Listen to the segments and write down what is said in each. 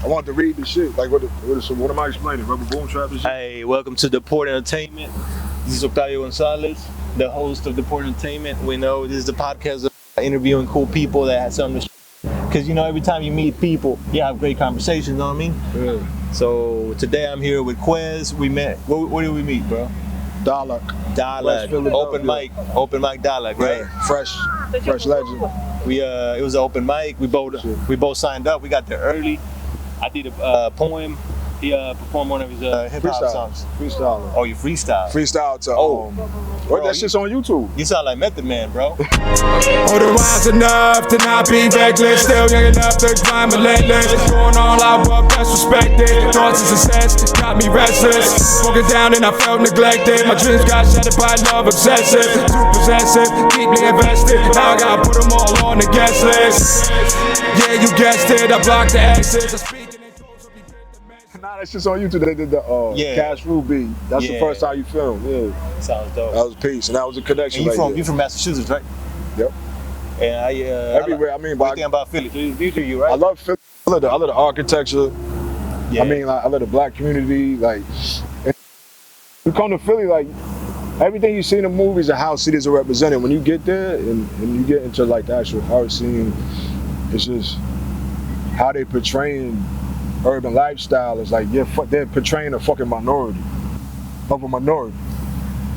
I want to read the shit. Like, what am I explaining? Rebel Boom Trap and shit? Hey, welcome to Deport Entertainment. This is Octavio Gonzalez, the host of Deport Entertainment. We know this is the podcast of interviewing cool people that have something to because, you know, every time you meet people, you have great conversations, you know what I mean? Yeah. So today I'm here with Quezz. We met, where did we meet, bro? Dialogue. Open mic Dialogue, right? Yeah. Fresh legend. It was an open mic. We both signed up. We got there early. I did a poem. He performed one of his hip hop songs. Freestyle. Oh, you freestyle? Freestyle to that shit's on YouTube. You sound like Method Man, bro. Older wise enough to not be reckless, still young enough to climb relentless. Going all out, but best respected. Thoughts of success got me restless. Broken down and I felt neglected. My dreams got shattered by love obsessive, too possessive, deeply invested. Now I gotta put them all on the guest list. Yeah, you guessed it. I blocked the exits. Nah, that shit's on YouTube. They did the Cash Ruby. That's the first time you filmed. Yeah. Sounds dope. That was peace, and that was a connection. And you from Massachusetts, right? Yep. And everywhere. What thing about Philly? These are you, right? I love Philly. I love the architecture. Yeah. I mean, like, I love the black community. Like, you come to Philly, like, everything you see in the movies and how cities are represented. When you get there and you get into like the actual art scene, it's just how they portraying urban lifestyle is like they're portraying a fucking minority of a minority.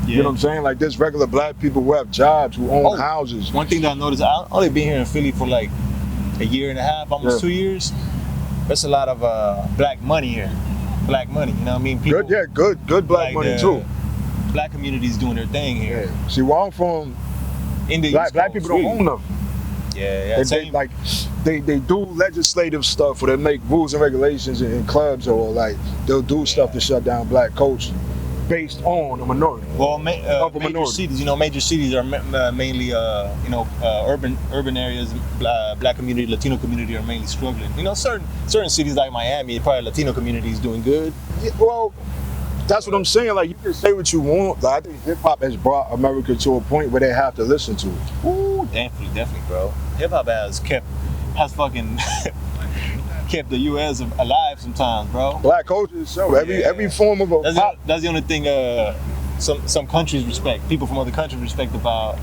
Yeah. You know what I'm saying? Like there's regular black people who have jobs, who own houses. One thing that I noticed, I've only been here in Philly for like a year and a half, almost 2 years. There's a lot of black money here. Black money, you know what I mean? People, good black money too. Black communities doing their thing here. Yeah. See, where I'm from, black people don't own nothing. Yeah. They do legislative stuff where they make rules and regulations in clubs, or like they'll do stuff to shut down black culture based on a minority. Well, major cities, major cities are mainly, urban areas. Black community, Latino community are mainly struggling. You know, certain cities like Miami, probably Latino community is doing good. Yeah, well, that's what I'm saying. Like you can say what you want. Like, I think hip hop has brought America to a point where they have to listen to it. Ooh, definitely, bro. Hip hop has fucking kept the U.S. alive sometimes, bro. Black culture is so every form of pop. That's the only thing some countries respect. People from other countries respect about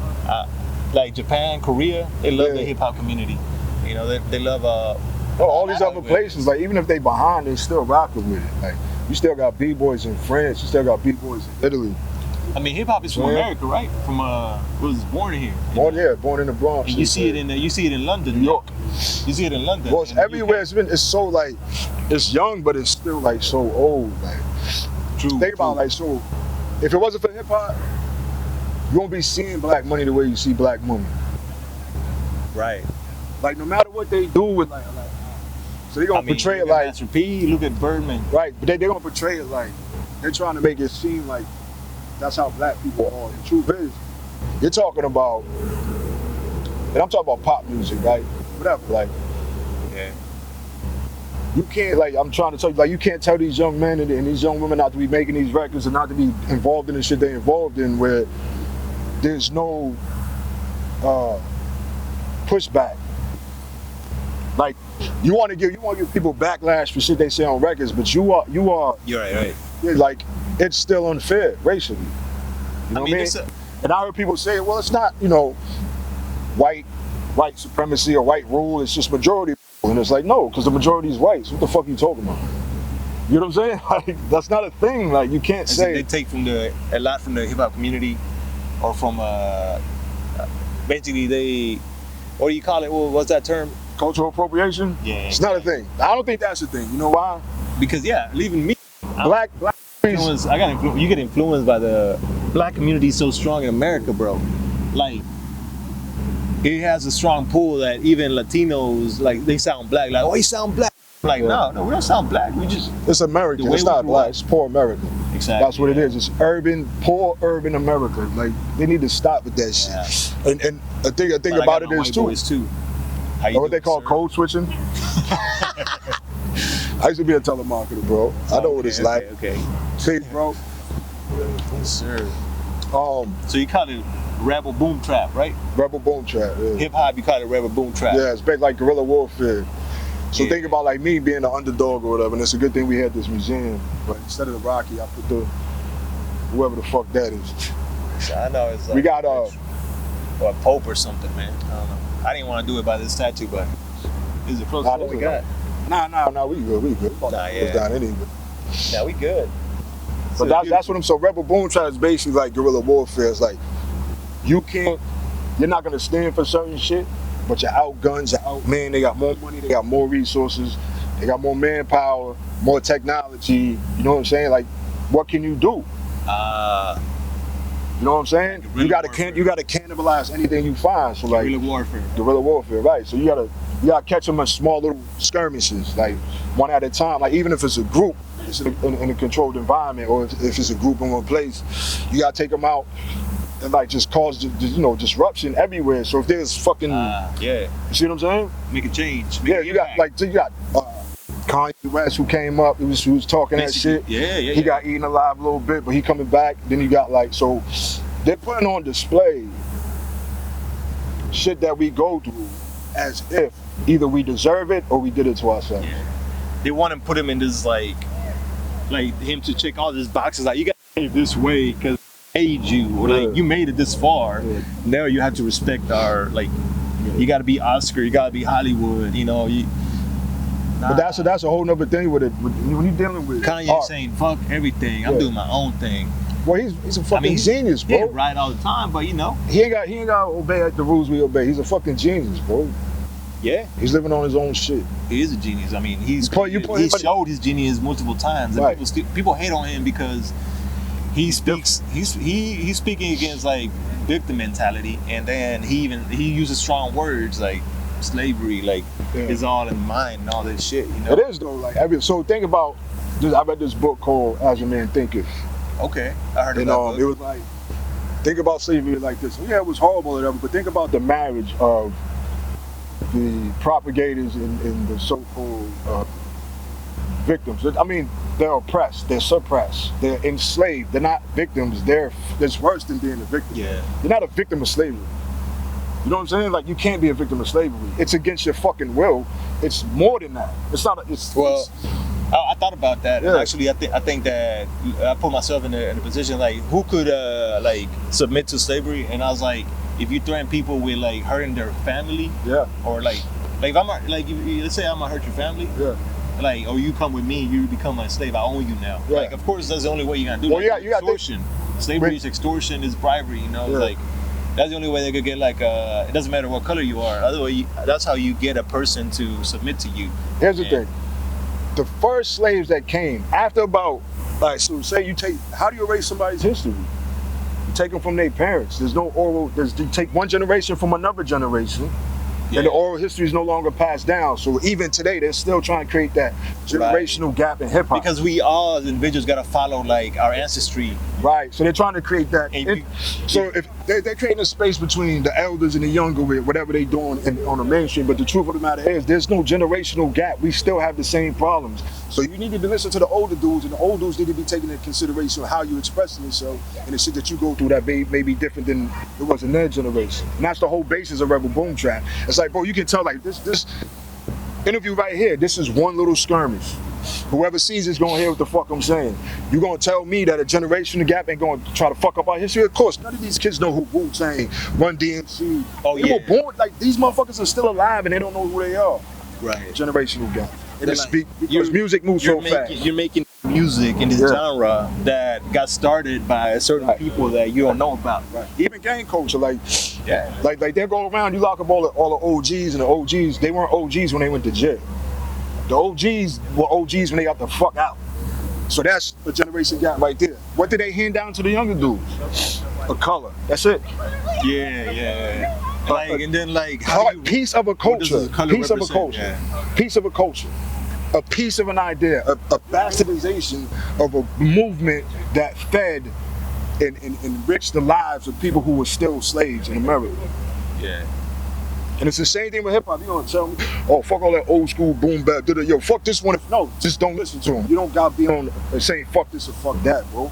like Japan, Korea. They love the hip hop community. You know, they love all these other places. Like even if they behind, they still rocking with it. Like you still got b-boys in France. You still got b-boys in Italy. I mean, hip hop is from America, right? From was born here. Born in the Bronx. And you see it in London, New York. You see it in London. Well, it's everywhere. It's so like it's young, but it's still like so old. Like, think about like so. If it wasn't for hip hop, you won't be seeing black money the way you see black money. Right. Like no matter what they do with like so they're gonna portray it like Master P. Look at Birdman. Right, but they're gonna portray it like they're trying to make it seem like that's how black people are. The truth is, you're talking about, and I'm talking about pop music, right? Whatever, like, you can't, like, I'm trying to tell you, like, you can't tell these young men and these young women not to be making these records and not to be involved in the shit they're involved in where there's no pushback. Like, you want to give people backlash for shit they say on records, but you're right. Yeah, like, it's still unfair racially. You know what I mean? And I heard people say, well, it's not, white supremacy or white rule, it's just majority. And it's like, no, because the majority is white. So what the fuck are you talking about? You know what I'm saying? Like, that's not a thing. Like, you can't say. They take a lot from the hip hop community, or from basically what do you call it? What's that term? Cultural appropriation? Yeah. It's not a thing. I don't think that's a thing. You know why? Because leaving me. Black influence. You get influenced by the black community so strong in America, bro. Like, it has a strong pull that even Latinos, like, they sound black. Like, oh, you sound black. Like, no, we don't sound black. We just. It's American. It's not black. It's poor America. Exactly. That's what it is. It's poor urban America. Like, they need to stop with that shit. Yeah. And the thing about it is too. What they call code switching. I used to be a telemarketer, bro. I know what it's like. Okay. See, bro. Yes, sir. So you call it rebel boom trap, right? Rebel boom trap. Yeah. Hip hop, you call it rebel boom trap. Yeah, it's like guerrilla warfare. So think about like me being the underdog or whatever, and it's a good thing we had this museum. But instead of the Rocky, I put the whoever the fuck that is. I know it's like We got or a Pope or something, man. I don't know. I didn't want to do it by this statue, but this is the closest one we got. Nah, we good. Nah, It's down anyway. Yeah, we good. But that's what I'm. So Rebel Boom Trap is basically like guerrilla warfare. It's like you're not gonna stand for certain shit, but you're outgunned, you're outmanned. They got more money, they got more resources, they got more manpower, more technology. You know what I'm saying? Like, what can you do? You know what I'm saying? You gotta cannibalize anything you find. So like guerrilla warfare, right? So you gotta catch them in small little skirmishes, like one at a time. Like even if it's a group, it's in a controlled environment, or if it's a group in one place, you gotta take them out and like just cause disruption everywhere. So if there's fucking you see what I'm saying? Make a change. You got Kanye West who came up, who was talking that shit. He got eaten alive a little bit, but he coming back. Then you got like, so they're putting on display shit that we go through as if either we deserve it or we did it to ourselves. They want to put him in this like him to check all these boxes. Like you got to behave this way because made you, or like you made it this far. Now you have to respect our you got to be Oscar, you got to be Hollywood. You know But that's a whole nother thing with it. When you're dealing with Kanye art. saying fuck everything, I'm doing my own thing. Well, he's a fucking genius, bro. He ain't right all the time, but you know he ain't got to obey the rules we obey. He's a fucking genius, bro. Yeah, he's living on his own shit. He is a genius. I mean, he showed his genius multiple times, and people hate on him because he speaks. He's speaking against like victim mentality, and then he uses strong words like slavery, like it's all in mind and all this shit. You know, it is though. Like so, think about. I read this book called "As a Man Thinketh." Okay, I heard about it. It was like, think about slavery like this. Yeah, it was horrible or whatever, but think about the marriage of the propagators and the so-called victims. I mean, they're oppressed, they're suppressed, they're enslaved. They're not victims. It's worse than being a victim. Yeah, you're not a victim of slavery. You know what I'm saying? Like you can't be a victim of slavery. It's against your fucking will. It's more than that. It's not. I thought about that, and actually, I think that I put myself in a position like who could like submit to slavery, and I was like, if you threaten people with like hurting their family, or like if I'm let's say I'm gonna hurt your family, like or you come with me, you become my slave, I own you now. Like of course that's the only way you're gonna do it. Well, you got extortion. Slavery is extortion, is bribery. You know, like that's the only way they could get like it doesn't matter what color you are. Otherwise, that's how you get a person to submit to you. Here's the thing. The first slaves that came after about, like, so say how do you erase somebody's history? You take them from their parents. There's no oral, you take one generation from another generation, and the oral history is no longer passed down. So even today, they're still trying to create that generational gap in hip hop. Because we all as individuals got to follow like our ancestry. Right, so they're trying to create that. So if they're creating a space between the elders and the younger with whatever they're doing on the mainstream, but the truth of the matter is there's no generational gap. We still have the same problems. So you need to listen to the older dudes, and the old dudes need to be taking into consideration how you expressing yourself and the shit that you go through that may be different than it was in their generation. And that's the whole basis of Rebel Boom Trap. It's like, bro, you can tell like this interview right here, this is one little skirmish. Whoever sees it's gonna hear what the fuck I'm saying. You gonna tell me that a generational gap ain't gonna try to fuck up our history? Of course, none of these kids know who Wu-Tang, Run DMC. They were born, like these motherfuckers are still alive and they don't know who they are. Right. Generational gap. Because music moves so fast. You're making music in this genre that got started by certain people that you don't know about. Right. Even gang culture, like they go around, you lock up all the OGs, and the OGs, they weren't OGs when they went to jail. The OGs were OGs when they got the fuck out. So that's a generation gap right there. What did they hand down to the younger dudes? A color. That's it. Yeah. And then like piece of a culture. Piece of a culture. Piece of a culture. A piece of an idea. A bastardization of a movement that fed and enriched the lives of people who were still slaves in America. Yeah. And it's the same thing with hip hop. You gonna tell me, oh, fuck all that old school boom bap, yo, fuck this one. No, just don't listen to him. You don't gotta be on saying fuck this or fuck that, bro.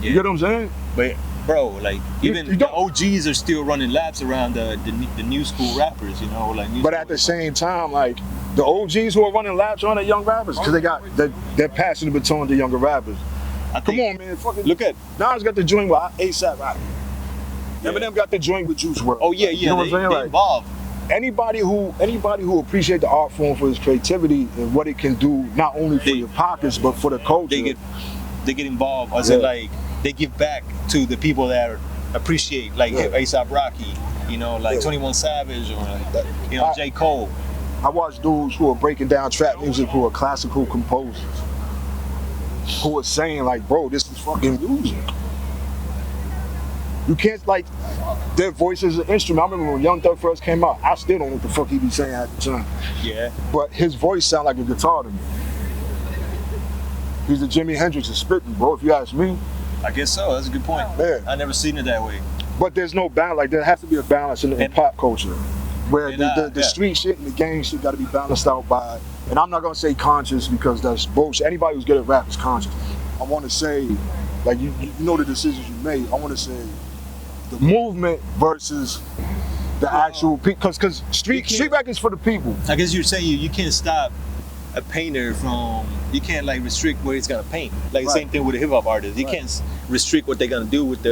You get what I'm saying? But bro, like even the OGs are still running laps around the new school rappers, you know, like. But at the same time, like The OGs who are running laps on the young rappers because they're passing the baton to younger rappers. Come on, man. Fucking look at Nas got the joint with ASAP Rocky. Eminem got the joint with Juice WRLD. Oh yeah, You know what I'm saying? They Like, evolve. anybody who appreciate the art form for its creativity and what it can do, not only for your pockets but for the culture. They get involved. As in, like, they give back to the people that appreciate, like A$AP Rocky, you know, like 21 Savage, or like, you know, J. Cole. I watch dudes who are breaking down trap music who are classical composers, who are saying like, bro, this is fucking music. You can't, like, their voice is an instrument. I remember when Young Thug first came out, I still don't know what the fuck he be saying at the time. Yeah. But his voice sound like a guitar to me. He's the Jimi Hendrix of spitting, bro, if you ask me. I guess so. That's a good point. Yeah. I never seen it that way. But there's no balance. Like, there has to be a balance in pop culture, where the street shit and the gang shit got to be balanced out by. And I'm not gonna say conscious because that's bullshit. Anybody who's good at rap is conscious. I want to say, like, you know the decisions you made. I want to say the movement versus the actual people, because street rap is for the people. I guess you're saying you can't stop a painter from, you can't like restrict where he's gonna paint. Like the same thing with a hip hop artist. You can't restrict what they're gonna do with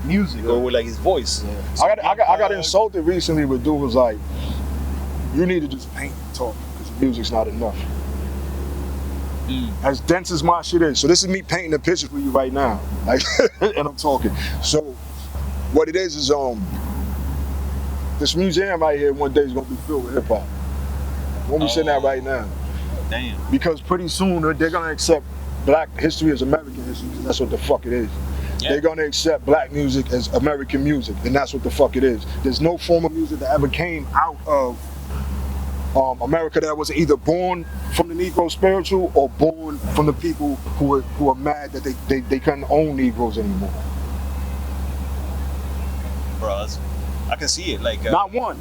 music or with like his voice. Yeah. So I got insulted recently with dude was like, you need to just paint and talk because the music's not enough. As dense as my shit is. So this is me painting a picture for you right now. Like, and I'm talking. So what it is this museum right here one day is gonna be filled with hip hop. Won't be sitting there right now. Damn. Because pretty soon they're gonna accept black history as American history, because that's what the fuck it is. Yeah. They're gonna accept black music as American music, and that's what the fuck it is. There's no form of music that ever came out of America that was either born from the Negro spiritual or born from the people who are mad that they couldn't own Negroes anymore. Bro, I can see it. Like not one.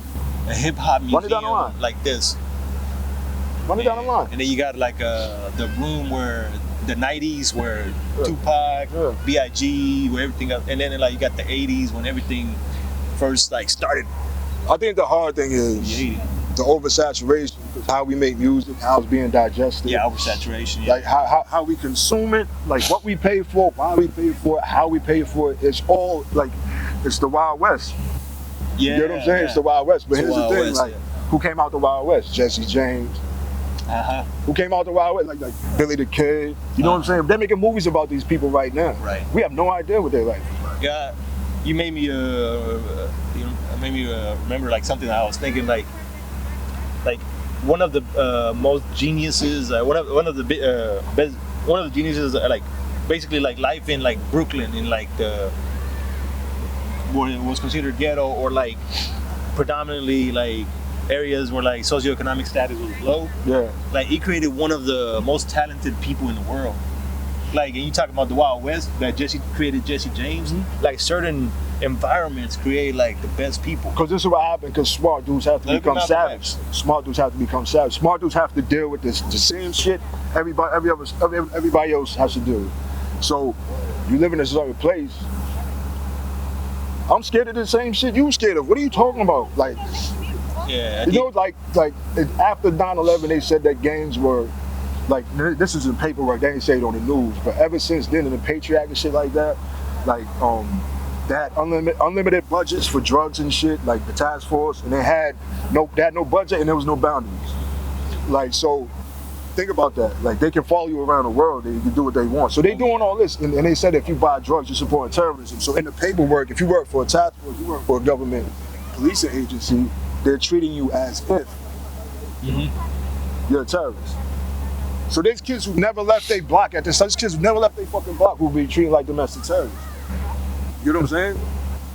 A hip hop Run it down the line. museum like this. Run it down the line. And then you got like the room where the 90s where Tupac, B.I.G., where everything else, and then like you got the 80s when everything first like started. I think the hard thing is the oversaturation, how we make music, how it's being digested. Yeah, oversaturation. Yeah. Like how we consume it, like what we pay for, why we pay for it, how we pay for it. It's all like, it's the Wild West. Yeah, you know what I'm saying? It's the Wild West. But here's the thing, West, like, who came out the Wild West? Jesse James. Who came out the Wild West? Like Billy the Kid. You know what I'm saying? They're making movies about these people right now. Right. We have no idea what they're like. Yeah, you made me remember like something that I was thinking, like one of the most geniuses, one of the geniuses, like basically like life in like Brooklyn, in like the what was considered ghetto, or like predominantly like areas where like socioeconomic status was low. Yeah. Like he created one of the most talented people in the world. Like, and you talk about the Wild West, that Jesse created Jesse James. Like certain environments create like the best people. Because this is what happened, because smart dudes have to become savage. Smart dudes have to become savage. Smart dudes have to deal with the same shit everybody else has to deal with. So you live in a certain place. I'm scared of the same shit you scared of. What are you talking about? Like, yeah, you know, like after 9/11, they said that gangs were, like, this is in paperwork, they didn't say it on the news, but ever since then, in the Patriot Act and shit like that, like, they had unlimited budgets for drugs and shit, like the task force, and they had no budget and there was no boundaries. Like, so, think about that. Like, they can follow you around the world, they can do what they want. So they doing all this, and they said if you buy drugs, you're supporting terrorism. So in the paperwork, if you work for a task force, you work for a government policing agency, they're treating you as if you're a terrorist. So there's kids who never left their block at this. There's kids who never left their fucking block who will be treated like domestic terrorists. You know what I'm saying?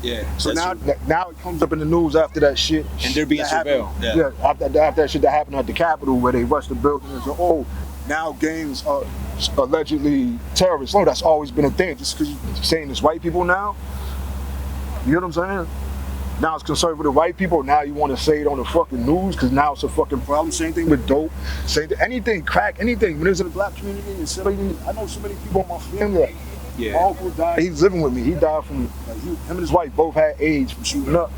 Yeah. So now it comes up in the news after that shit. And they're being surveilled. Yeah, after that shit that happened at the Capitol where they rushed the building and said, oh, now gangs are allegedly terrorists. No, that's always been a thing. Just because you're saying it's white people now. You know what I'm saying? Now it's conservative white people. Now you want to say it on the fucking news because now it's a fucking problem. Same thing with dope. Same thing, anything, crack, anything. When it was in the black community, I know so many people in my family. Like, my uncle died. He's living with me. He died from, like, him and his wife both had AIDS from shooting up.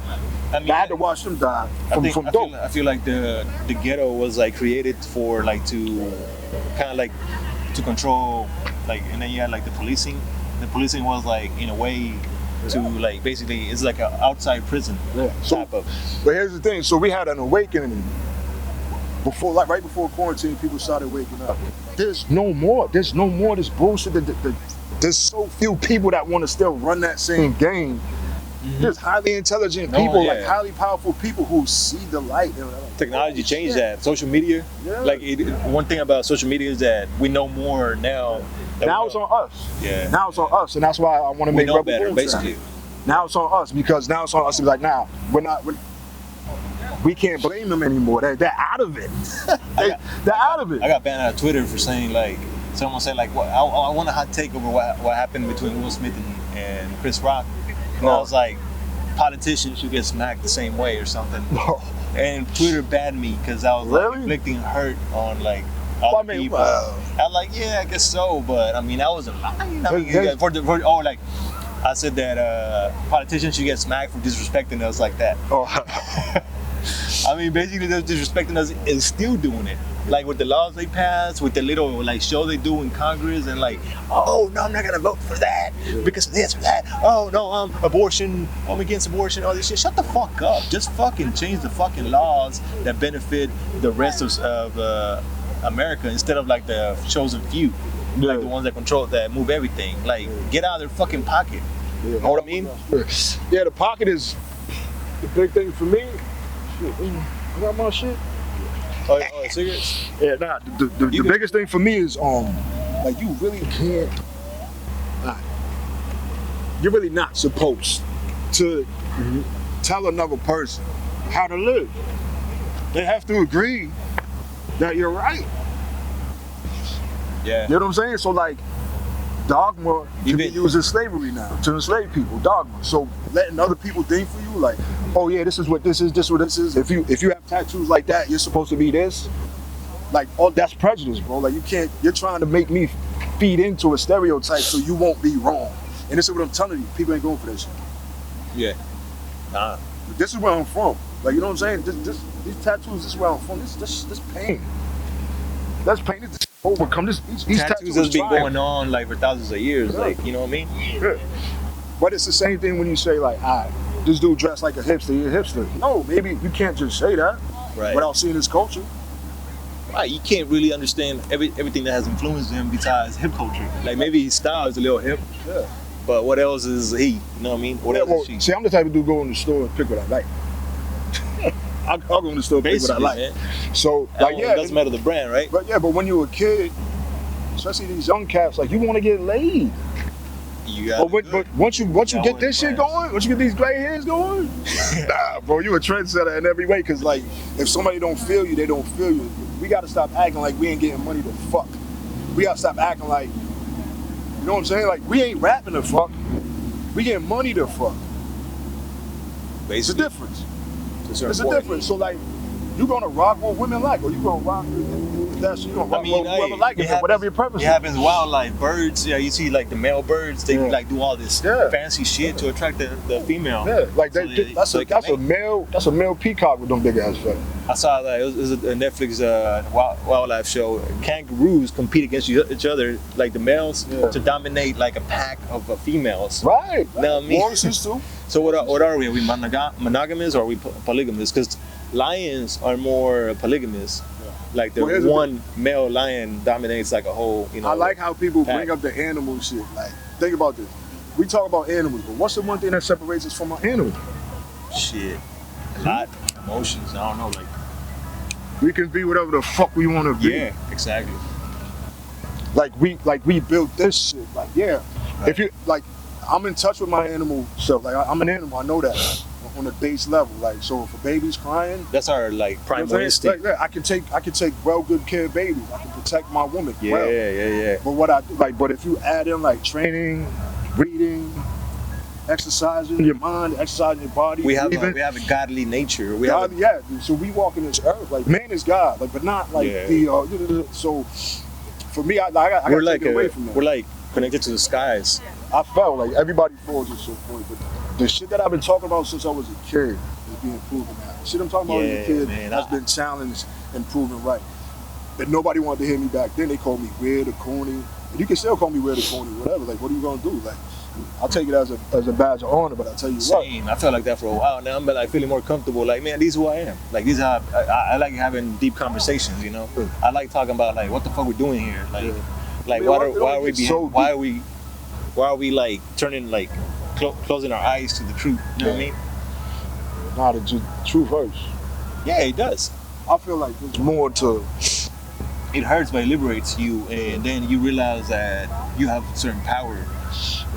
I mean, I had to watch them die from dope. I feel like the ghetto was like created for like to kind of like to control, like, and then you had like the policing. The policing was like in a way to like basically it's like an outside prison type of. But here's the thing. So we had an awakening before, like right before quarantine. People started waking up. There's no more this bullshit. There's so few people that want to still run that same game. There's highly intelligent people, like highly powerful people who see the light. Technology changed that. Social media, like one thing about social media is that we know more now. Now it's on us. Yeah. Now it's on us, and that's why I want to make know Rebel better, Moon basically. sound. Now it's on us because now it's on us to be like, nah, we can't blame them anymore. They're out of it. They're out of it. I got banned out of Twitter for saying like someone said like I want a hot take over what happened between Will Smith and Chris Rock. And I was like, politicians should get smacked the same way or something. And Twitter banned me because I was like inflicting hurt on like other people. I was like, yeah, I guess so, but I mean, I wasn't lying. I mean, like I said that politicians should get smacked for disrespecting us like that. I mean, basically, they're disrespecting us and still doing it. Like with the laws they pass, with the little like show they do in Congress, and like, oh no, I'm not gonna vote for that because of this or that. Oh no, abortion, I'm against abortion, all this shit. Shut the fuck up. Just fucking change the fucking laws that benefit the rest of America instead of like the chosen few, like the ones that control, that move everything. Like, get out of their fucking pocket. You know what I mean? Yeah, the pocket is the big thing for me. Shit, you got my shit? Oh, cigarettes? Yeah, nah. The biggest thing for me is like you really can't. You're really not supposed to tell another person how to live. They have to agree that you're right. Yeah. You know what I'm saying? So like, dogma can be used as slavery now to enslave people. Dogma. So letting other people think for you, like, oh yeah, this is what this is. This is what this is. If you have tattoos like that, you're supposed to be this. Like, oh, that's prejudice, bro. Like, you can't. You're trying to make me feed into a stereotype so you won't be wrong. And this is what I'm telling you. People ain't going for that shit. Yeah. Nah. This is where I'm from. Like, you know what I'm saying? These tattoos. This is where I'm from. This pain. That's pain. This overcome this. These tattoos has been going on like for thousands of years. Yeah. Like, you know what I mean? Yeah. But it's the same thing when you say like, this dude dressed like a hipster. You're a hipster. No, maybe you can't just say that without seeing his culture. Right, you can't really understand everything that has influenced him besides hip culture. Like maybe his style is a little hip, but what else is he? You know what I mean? What else is she? See, I'm the type of dude go in the store and pick what I like. I'll go in the store and pick what I like. Man. So, like, it doesn't matter the brand, right? But when you were a kid, especially these young cats, like you want to get laid. But once you get this shit going, once you get these gray hairs going, nah, bro, you a trendsetter in every way. Cause like, if somebody don't feel you, they don't feel you. We gotta stop acting like we ain't getting money to fuck. We gotta stop acting like, you know what I'm saying? Like, we ain't rapping to fuck. We getting money to fuck. Basically. It's a difference. It's a difference. So like, you gonna rock what women like, or you gonna rock that's you gonna rock what whoever like it, whatever your purpose. It happens wildlife. Birds, you see like the male birds, they like do all this fancy shit to attract the female. Yeah, like that's a male peacock with them big ass feathers. I saw that it was a Netflix wildlife show. Kangaroos compete against each other, like the males, to dominate like a pack of females. Right. You know what I mean? Horses too. So what are we? Are we monogamous or are we polygamous? Because lions are more polygamous. Like the one male lion dominates like a whole, you know. I like how people bring up the animal shit. Like, think about this. We talk about animals, but what's the one thing that separates us from an animal? Shit. A lot. Emotions. I don't know. Like, we can be whatever the fuck we want to be. Yeah, exactly. Like we built this shit. Like, if you like, I'm in touch with my animal self. Like, I'm an animal. I know that on a base level. Like, so if a baby's crying, that's our like primal instinct. Like, I can take well good care of babies. I can protect my woman. Yeah. But what I do, like, but if you add in like training, reading, exercising your mind, exercising your body, we have a godly nature. So we walk in this earth like man is God, like, but not like So for me, I gotta take it away from that. We're like connected to the skies. I felt like everybody falls at some point, but the shit that I've been talking about since I was a kid is being proven now. Shit I'm talking about as a kid has been challenged and proven right. And nobody wanted to hear me back then. They called me weird or corny. And you can still call me weird or corny, whatever. Like, what are you gonna do? Like, I'll take it as a badge of honor, but I'll tell you Same. I felt like that for a while. Now I'm like feeling more comfortable. Like, man, this is who I am. Like, these are I like having deep conversations. You know, I like talking about like what the fuck we're doing here. Like, why are we like turning like closing our eyes to the truth? You know what I mean? Nah, the truth hurts. Yeah, it does. I feel like there's more to. It hurts, but it liberates you, and then you realize that you have certain power,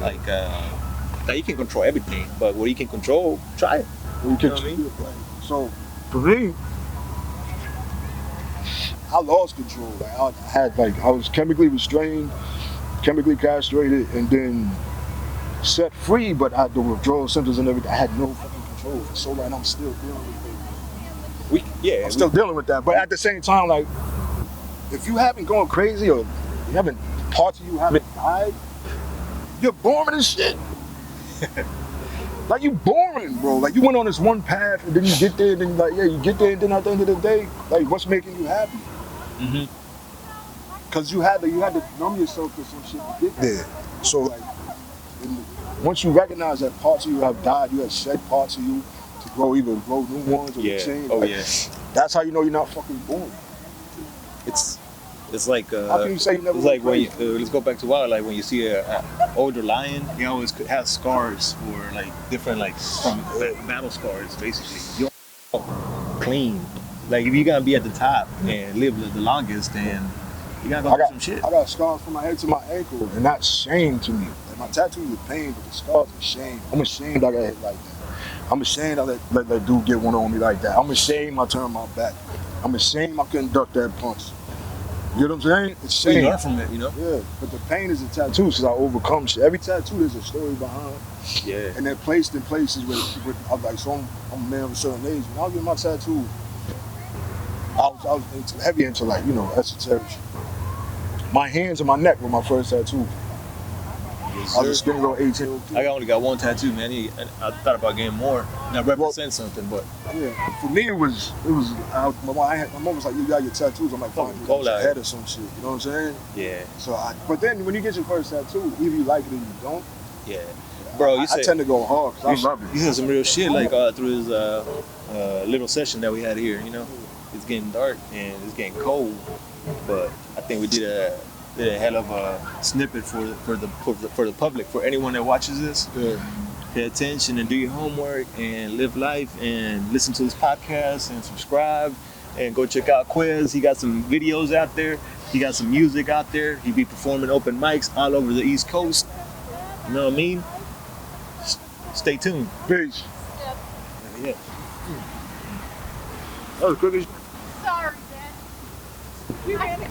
like that you can control everything. But what you can control, try it. You know what I mean? So for me, I lost control. Like I was chemically restrained, chemically castrated, and then set free. But I had the withdrawal symptoms and everything. I had no fucking control. So right now I'm still dealing with it. I'm still dealing with that. But at the same time, like, if you haven't gone crazy or you haven't parts of you haven't died, you're boring as shit. Like, you boring, bro. Like, you went on this one path and then you get there and then you get there and then at the end of the day, like, what's making you happy? Cause you had to numb yourself to some shit to get there. So like, once you recognize that parts of you have died, you have shed parts of you to grow new ones or to change. That's how you know you're not fucking born. It's like how can you say you never it's like when you, let's go back to wild. Like when you see a older lion, he always has scars or like different like from battle scars. Basically, you're clean. Like if you're gonna be at the top and live the longest, then you gotta go through some shit. I got scars from my head to my ankle, and that's shame to me. Like my tattoos are pain, but the scars are shame. I'm ashamed I got hit like that. I'm ashamed I let that dude get one on me like that. I'm ashamed I turned my back. I'm ashamed I couldn't duck that punch. You know what I'm saying? It's shame. You learn from it, you know? Yeah, but the pain is a tattoo because I overcome shit. Every tattoo there's a story behind. Yeah. And they're placed in places where I'm like, so I'm a man of a certain age. When I was getting my tattoo, I was heavy into like, you know, esoteric shit. My hands and my neck were my first tattoo. Yes, I was a skinny little 18. I only got one tattoo, man. I thought about getting more. That represents something, but yeah, for me it was. My mom was like, "You got your tattoos." I'm like, "Fine, you got your head or some shit." You know what I'm saying? Yeah. So, but then when you get your first tattoo, either you like it or you don't. Yeah. Bro, I tend to go hard because I love it. You said some real shit like through his little session that we had here. You know, it's getting dark and it's getting cold, but I think we did a hell of a snippet for the public, for anyone that watches this. Yeah. Pay attention and do your homework and live life and listen to this podcast and subscribe and go check out Quezz. He got some videos out there. He got some music out there. He be performing open mics all over the East Coast. You know what I mean? Stay tuned. Peace. Yeah. That was quick as Sorry, Dad.